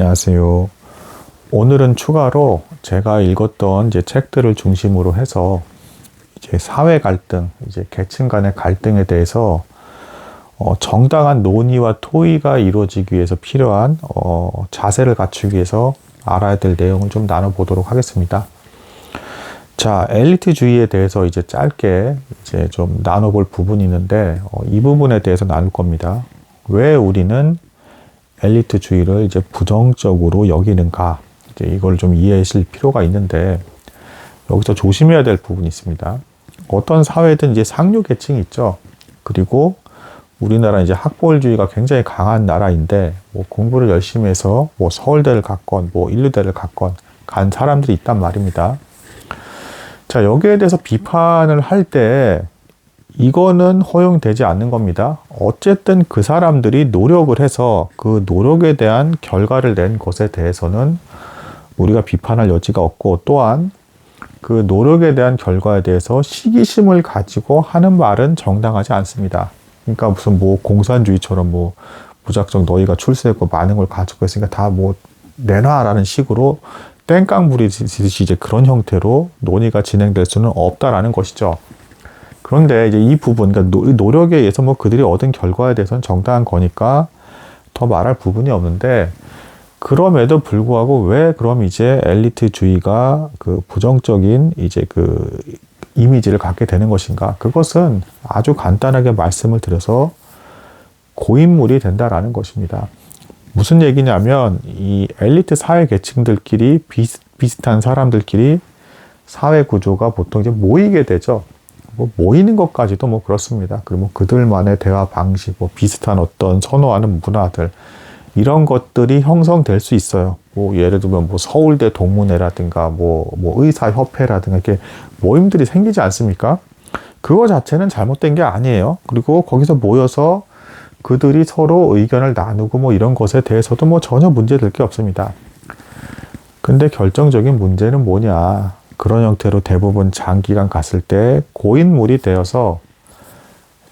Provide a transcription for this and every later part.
안녕하세요. 오늘은 추가로 제가 읽었던 이제 책들을 중심으로 해서 이제 사회 갈등, 이제 계층 간의 갈등에 대해서 정당한 논의와 토의가 이루어지기 위해서 필요한 자세를 갖추기 위해서 알아야 될 내용을 좀 나눠보도록 하겠습니다. 자, 엘리트주의에 대해서 이제 짧게 이제 좀 나눠볼 부분이 있는데 이 부분에 대해서 나눌 겁니다. 왜 우리는 엘리트주의를 이제 부정적으로 여기는가? 이제 이걸 좀 이해하실 필요가 있는데 여기서 조심해야 될 부분이 있습니다. 어떤 사회든 이제 상류 계층이 있죠. 그리고 우리나라 이제 학벌주의가 굉장히 강한 나라인데 뭐 공부를 열심히 해서 뭐 서울대를 갔건 뭐 인류대를 갔건 간 사람들이 있단 말입니다. 자, 여기에 대해서 비판을 할 때 이거는 허용되지 않는 겁니다. 어쨌든 그 사람들이 노력을 해서 그 노력에 대한 결과를 낸 것에 대해서는 우리가 비판할 여지가 없고, 또한 그 노력에 대한 결과에 대해서 시기심을 가지고 하는 말은 정당하지 않습니다. 그러니까 무슨 뭐 공산주의처럼 뭐 무작정 너희가 출세했고 많은 걸 가지고 있으니까 다 뭐 내놔라는 식으로 땡깡 부리듯이 이제 그런 형태로 논의가 진행될 수는 없다라는 것이죠. 그런데 이제 이 부분, 그러니까 노력에 의해서 뭐 그들이 얻은 결과에 대해서는 정당한 거니까 더 말할 부분이 없는데, 그럼에도 불구하고 왜 그럼 이제 엘리트주의가 그 부정적인 이제 그 이미지를 갖게 되는 것인가? 그것은 아주 간단하게 말씀을 드려서 고인물이 된다라는 것입니다. 무슨 얘기냐면 이 엘리트 사회 계층들끼리 비슷한 사람들끼리 사회 구조가 보통 이제 모이게 되죠. 뭐 모이는 것까지도 뭐 그렇습니다. 그리고 뭐 그들만의 대화 방식, 뭐 비슷한 어떤 선호하는 문화들, 이런 것들이 형성될 수 있어요. 뭐 예를 들면 뭐 서울대 동문회라든가 뭐 의사협회라든가 이렇게 모임들이 생기지 않습니까? 그거 자체는 잘못된 게 아니에요. 그리고 거기서 모여서 그들이 서로 의견을 나누고 뭐 이런 것에 대해서도 뭐 전혀 문제될 게 없습니다. 근데 결정적인 문제는 뭐냐? 그런 형태로 대부분 장기간 갔을 때 고인물이 되어서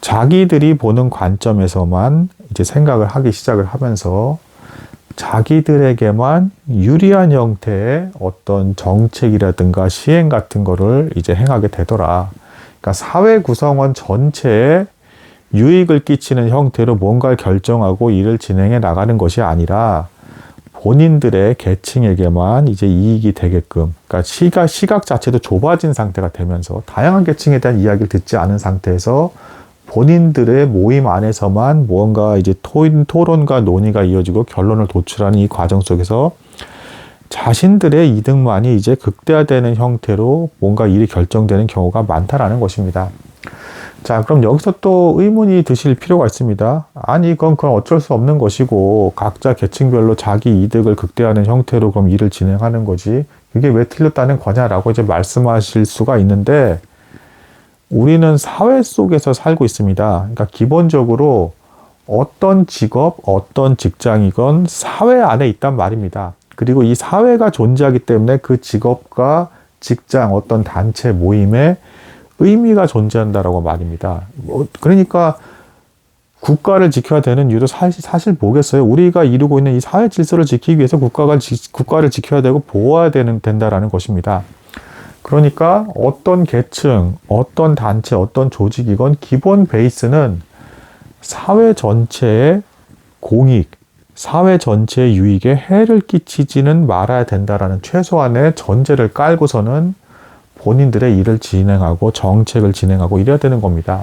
자기들이 보는 관점에서만 이제 생각을 하기 시작을 하면서 자기들에게만 유리한 형태의 어떤 정책이라든가 시행 같은 거를 이제 행하게 되더라. 그러니까 사회 구성원 전체에 유익을 끼치는 형태로 뭔가를 결정하고 일을 진행해 나가는 것이 아니라 본인들의 계층에게만 이제 이익이 되게끔, 그러니까 시각 자체도 좁아진 상태가 되면서 다양한 계층에 대한 이야기를 듣지 않은 상태에서 본인들의 모임 안에서만 무언가 이제 토론과 논의가 이어지고 결론을 도출하는 이 과정 속에서 자신들의 이득만이 이제 극대화되는 형태로 뭔가 일이 결정되는 경우가 많다라는 것입니다. 자, 그럼 여기서 또 의문이 드실 필요가 있습니다. 아니, 그건 어쩔 수 없는 것이고 각자 계층별로 자기 이득을 극대화하는 형태로 그럼 일을 진행하는 거지, 그게 왜 틀렸다는 거냐라고 이제 말씀하실 수가 있는데, 우리는 사회 속에서 살고 있습니다. 그러니까 기본적으로 어떤 직업, 어떤 직장이건 사회 안에 있단 말입니다. 그리고 이 사회가 존재하기 때문에 그 직업과 직장, 어떤 단체 모임에 의미가 존재한다라고 말입니다. 그러니까 국가를 지켜야 되는 이유도 사실 뭐겠어요? 우리가 이루고 있는 이 사회 질서를 지키기 위해서 국가를 지켜야 되고 보호해야 된다라는 것입니다. 그러니까 어떤 계층, 어떤 단체, 어떤 조직이건 기본 베이스는 사회 전체의 공익, 사회 전체의 유익에 해를 끼치지는 말아야 된다라는 최소한의 전제를 깔고서는 본인들의 일을 진행하고 정책을 진행하고 이래야 되는 겁니다.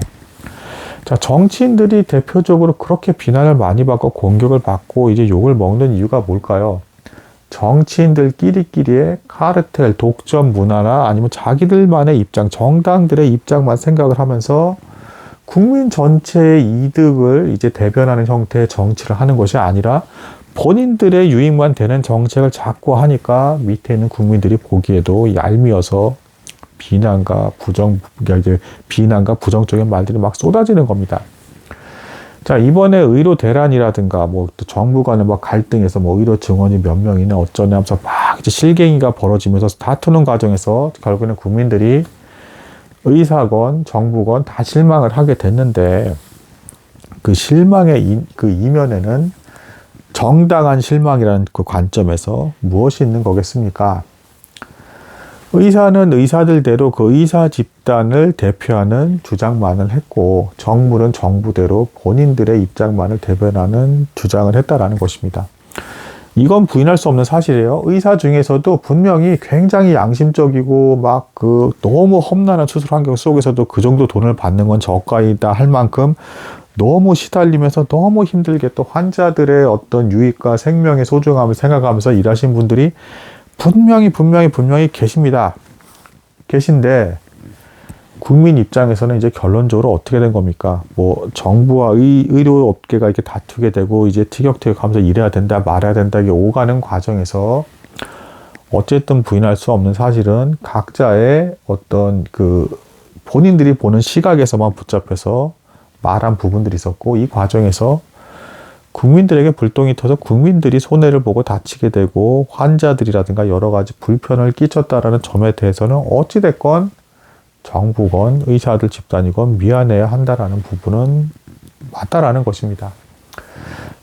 자, 정치인들이 대표적으로 그렇게 비난을 많이 받고 공격을 받고 이제 욕을 먹는 이유가 뭘까요? 정치인들끼리의 카르텔, 독점 문화나 아니면 자기들만의 입장, 정당들의 입장만 생각을 하면서 국민 전체의 이득을 이제 대변하는 형태의 정치를 하는 것이 아니라 본인들의 유익만 되는 정책을 자꾸 하니까 밑에 있는 국민들이 보기에도 얄미워서 비난과 부정적인 말들이 막 쏟아지는 겁니다. 자, 이번에 의료 대란이라든가 뭐 또 정부 간의 막 갈등에서 뭐 의료 증원이 몇 명이나 어쩌냐 하면서 막 이제 실갱이가 벌어지면서 다투는 과정에서 결국에는 국민들이 의사건 정부건 다 실망을 하게 됐는데, 그 실망의 그 이면에는 정당한 실망이라는 그 관점에서 무엇이 있는 거겠습니까? 의사는 의사들대로 그 의사 집단을 대표하는 주장만을 했고, 정부는 정부대로 본인들의 입장만을 대변하는 주장을 했다라는 것입니다. 이건 부인할 수 없는 사실이에요. 의사 중에서도 분명히 굉장히 양심적이고 막 그 너무 험난한 수술 환경 속에서도 그 정도 돈을 받는 건 저가이다 할 만큼 너무 시달리면서 너무 힘들게 또 환자들의 어떤 유익과 생명의 소중함을 생각하면서 일하신 분들이 분명히 계십니다. 계신데 국민 입장에서는 이제 결론적으로 어떻게 된 겁니까? 뭐 정부와 의료 업계가 이렇게 다투게 되고 이제 티격태격하면서 일해야 된다 말아야 된다 이게 오가는 과정에서 어쨌든 부인할 수 없는 사실은 각자의 어떤 그 본인들이 보는 시각에서만 붙잡혀서 말한 부분들이 있었고, 이 과정에서 국민들에게 불똥이 터져 국민들이 손해를 보고 다치게 되고 환자들이라든가 여러 가지 불편을 끼쳤다라는 점에 대해서는 어찌됐건 정부건 의사들 집단이건 미안해야 한다라는 부분은 맞다라는 것입니다.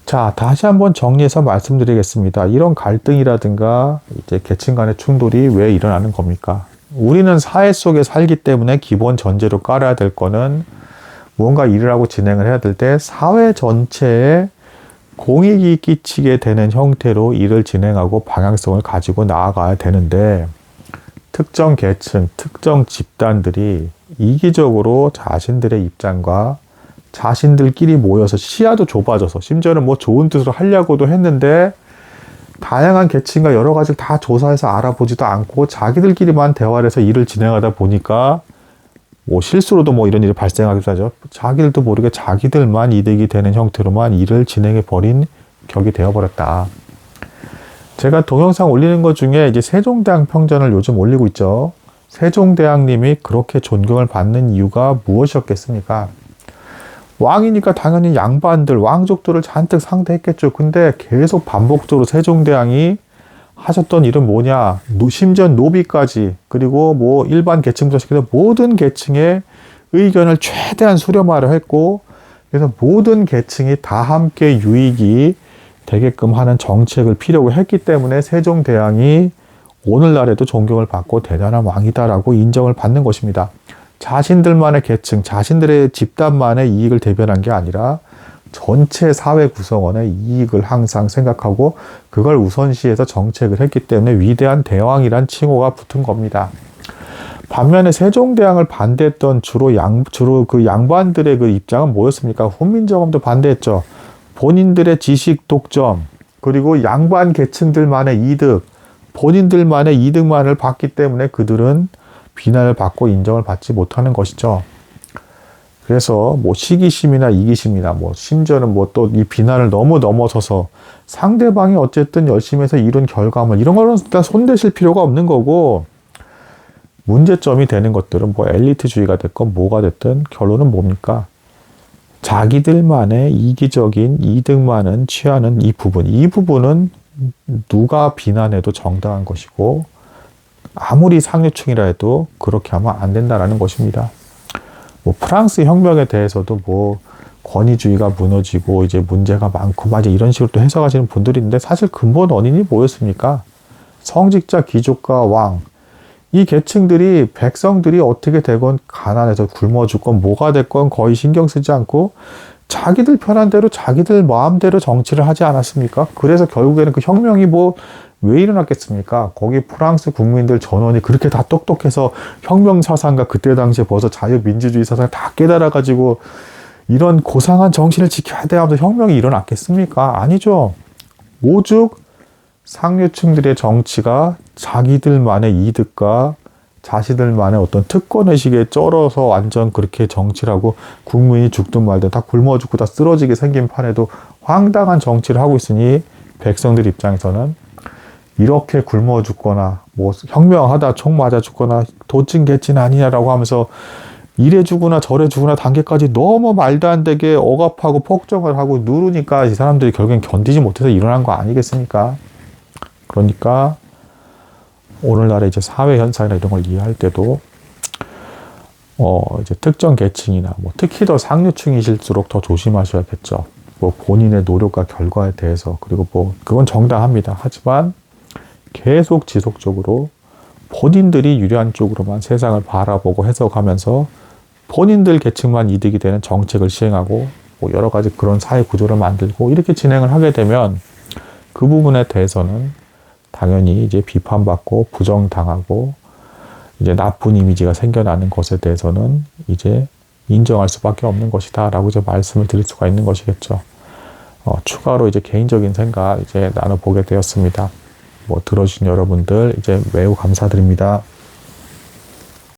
자, 다시 한번 정리해서 말씀드리겠습니다. 이런 갈등이라든가 이제 계층 간의 충돌이 왜 일어나는 겁니까? 우리는 사회 속에 살기 때문에 기본 전제로 깔아야 될 거는 무언가 일을 하고 진행을 해야 될 때 사회 전체에 공익이 끼치게 되는 형태로 일을 진행하고 방향성을 가지고 나아가야 되는데, 특정 계층, 특정 집단들이 이기적으로 자신들의 입장과 자신들끼리 모여서 시야도 좁아져서 심지어는 뭐 좋은 뜻으로 하려고도 했는데 다양한 계층과 여러 가지를 다 조사해서 알아보지도 않고 자기들끼리만 대화를 해서 일을 진행하다 보니까 뭐 실수로도 뭐 이런 일이 발생하기도 하죠. 자기들도 모르게 자기들만 이득이 되는 형태로만 일을 진행해 버린 격이 되어버렸다. 제가 동영상 올리는 것 중에 이제 세종대왕 평전을 요즘 올리고 있죠. 세종대왕님이 그렇게 존경을 받는 이유가 무엇이었겠습니까? 왕이니까 당연히 양반들, 왕족들을 잔뜩 상대했겠죠. 근데 계속 반복적으로 세종대왕이 하셨던 일은 뭐냐? 심지어 노비까지, 그리고 뭐 일반 계층부터 시작해서 모든 계층의 의견을 최대한 수렴화를 했고, 그래서 모든 계층이 다 함께 유익이 되게끔 하는 정책을 피려고 했기 때문에 세종대왕이 오늘날에도 존경을 받고 대단한 왕이다라고 인정을 받는 것입니다. 자신들만의 계층, 자신들의 집단만의 이익을 대변한 게 아니라 전체 사회 구성원의 이익을 항상 생각하고 그걸 우선시해서 정책을 했기 때문에 위대한 대왕이란 칭호가 붙은 겁니다. 반면에 세종대왕을 반대했던 주로 그 양반들의 그 입장은 뭐였습니까? 훈민정음도 반대했죠. 본인들의 지식 독점, 그리고 양반 계층들만의 이득, 본인들만의 이득만을 봤기 때문에 그들은 비난을 받고 인정을 받지 못하는 것이죠. 그래서 뭐 시기심이나 이기심이나 뭐 심지어는 뭐 또 이 비난을 너무 넘어서서 상대방이 어쨌든 열심히 해서 이룬 결과물 이런 거는 일단 손대실 필요가 없는 거고, 문제점이 되는 것들은 뭐 엘리트주의가 됐건 뭐가 됐든 결론은 뭡니까? 자기들만의 이기적인 이득만은 취하는 이 부분은 누가 비난해도 정당한 것이고 아무리 상류층이라 해도 그렇게 하면 안 된다라는 것입니다. 뭐 프랑스 혁명에 대해서도 뭐 권위주의가 무너지고 이제 문제가 많고 막 이런 식으로 또 해석하시는 분들이 있는데, 사실 근본 원인이 뭐였습니까? 성직자, 귀족과 왕, 이 계층들이 백성들이 어떻게 되건 가난해서 굶어 죽건 뭐가 됐건 거의 신경 쓰지 않고 자기들 편한 대로 자기들 마음대로 정치를 하지 않았습니까? 그래서 결국에는 그 혁명이 뭐 왜 일어났겠습니까? 거기 프랑스 국민들 전원이 그렇게 다 똑똑해서 혁명 사상과 그때 당시에 벌써 자유민주주의 사상을 다 깨달아가지고 이런 고상한 정신을 지켜야 돼 하면서 혁명이 일어났겠습니까? 아니죠. 오죽 상류층들의 정치가 자기들만의 이득과 자신들만의 어떤 특권의식에 쩔어서 완전 그렇게 정치를 하고 국민이 죽든 말든 다 굶어 죽고 다 쓰러지게 생긴 판에도 황당한 정치를 하고 있으니 백성들 입장에서는 이렇게 굶어 죽거나 뭐 혁명하다 총 맞아 죽거나 도찐 개찐 아니냐라고 하면서 이래 주구나 저래 주구나 단계까지 너무 말도 안 되게 억압하고 폭정을 하고 누르니까 이 사람들이 결국엔 견디지 못해서 일어난 거 아니겠습니까? 그러니까 오늘날의 이제 사회 현상이나 이런 걸 이해할 때도 이제 특정 계층이나 뭐 특히 더 상류층이실수록 더 조심하셔야겠죠. 뭐 본인의 노력과 결과에 대해서, 그리고 뭐 그건 정당합니다. 하지만 계속 지속적으로 본인들이 유리한 쪽으로만 세상을 바라보고 해석하면서 본인들 계층만 이득이 되는 정책을 시행하고 뭐 여러 가지 그런 사회 구조를 만들고 이렇게 진행을 하게 되면 그 부분에 대해서는 당연히 이제 비판받고 부정당하고 이제 나쁜 이미지가 생겨나는 것에 대해서는 이제 인정할 수밖에 없는 것이다 라고 이제 말씀을 드릴 수가 있는 것이겠죠. 추가로 이제 개인적인 생각 이제 나눠보게 되었습니다. 뭐 들어주신 여러분들 이제 매우 감사드립니다.